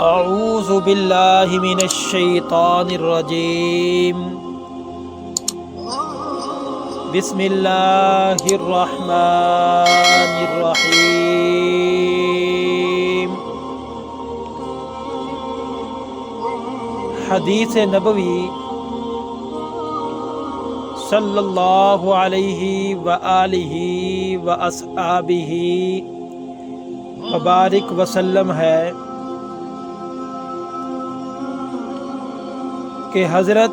اعوذ باللہ من الشیطان الرجیم بسم اللہ الرحمن الرحیم۔ حدیث نبوی صلی اللہ علیہ وآلہ واصحابہ وبارک وسلم ہے کہ حضرت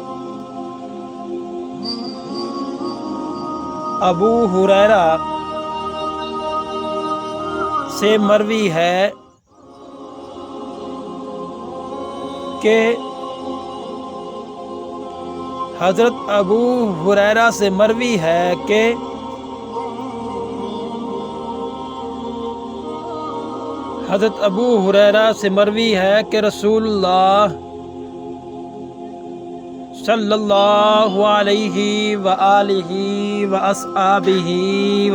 ابو ہریرہ سے مروی ہے کہ حضرت ابو ہریرہ سے مروی ہے کہ حضرت ابو ہریرہ سے مروی ہے کہ رسول اللہ صلی اللہ علیہ وآلہ واصحابہ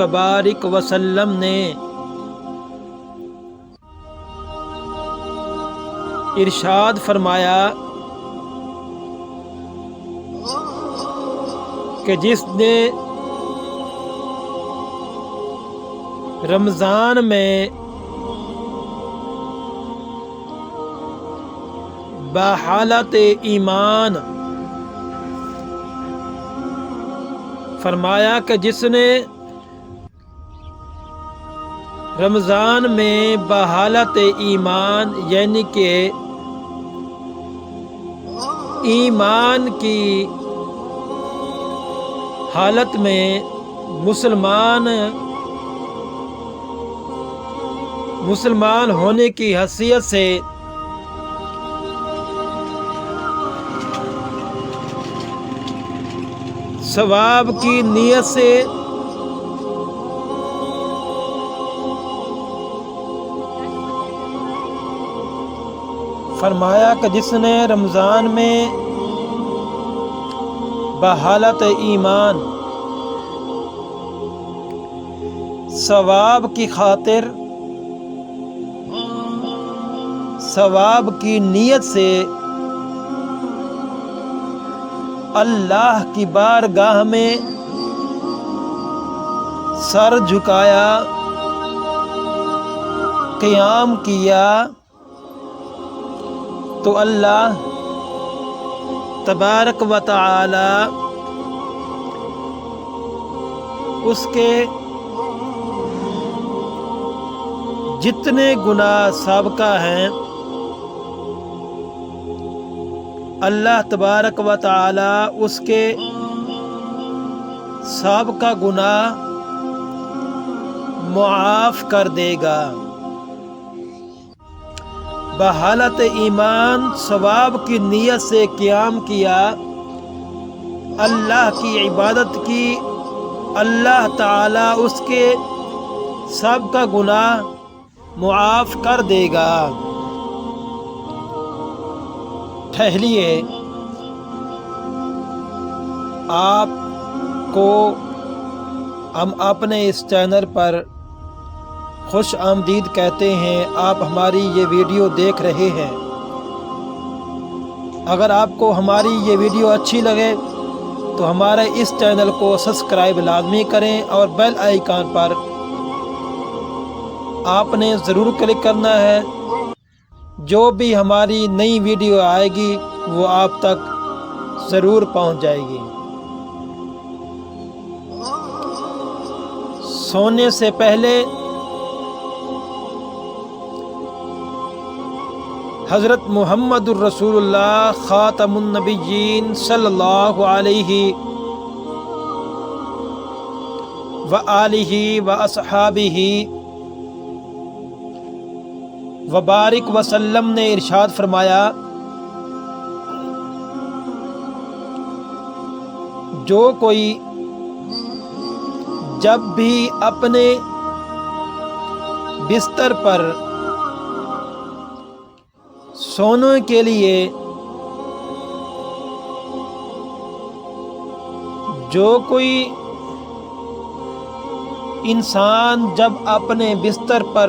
وبارک وسلم نے ارشاد فرمایا کہ جس نے رمضان میں بحالت ایمان فرمایا کہ جس نے رمضان میں بحالت ایمان یعنی کہ ایمان کی حالت میں مسلمان ہونے کی حیثیت سے ثواب کی نیت سے فرمایا کہ جس نے رمضان میں بحالت ایمان ثواب کی خاطر ثواب کی نیت سے اللہ کی بارگاہ میں سر جھکایا، قیام کیا، تو اللہ تبارک و تعالی اس کے جتنے گناہ سابقہ ہیں اللہ تبارک و تعالی اس کے سابقہ گناہ معاف کر دے گا۔ بحالت ایمان ثواب کی نیت سے قیام کیا، اللہ کی عبادت کی، اللہ تعالی اس کے سابقہ گناہ معاف کر دے گا۔ ٹھہریے، آپ کو ہم اپنے اس چینل پر خوش آمدید کہتے ہیں۔ آپ ہماری یہ ویڈیو دیکھ رہے ہیں، اگر آپ کو ہماری یہ ویڈیو اچھی لگے تو ہمارے اس چینل کو سبسکرائب لازمی کریں اور بیل آئیکن پر آپ نے ضرور کلک کرنا ہے۔ جو بھی ہماری نئی ویڈیو آئے گی وہ آپ تک ضرور پہنچ جائے گی۔ سونے سے پہلے حضرت محمد الرسول اللہ خاتم النبیین صلی اللہ علیہ وآلہ واصحابہ وبارک وسلم نے ارشاد فرمایا، جو کوئی جب بھی اپنے بستر پر سونے کے لیے جو کوئی انسان جب اپنے بستر پر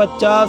50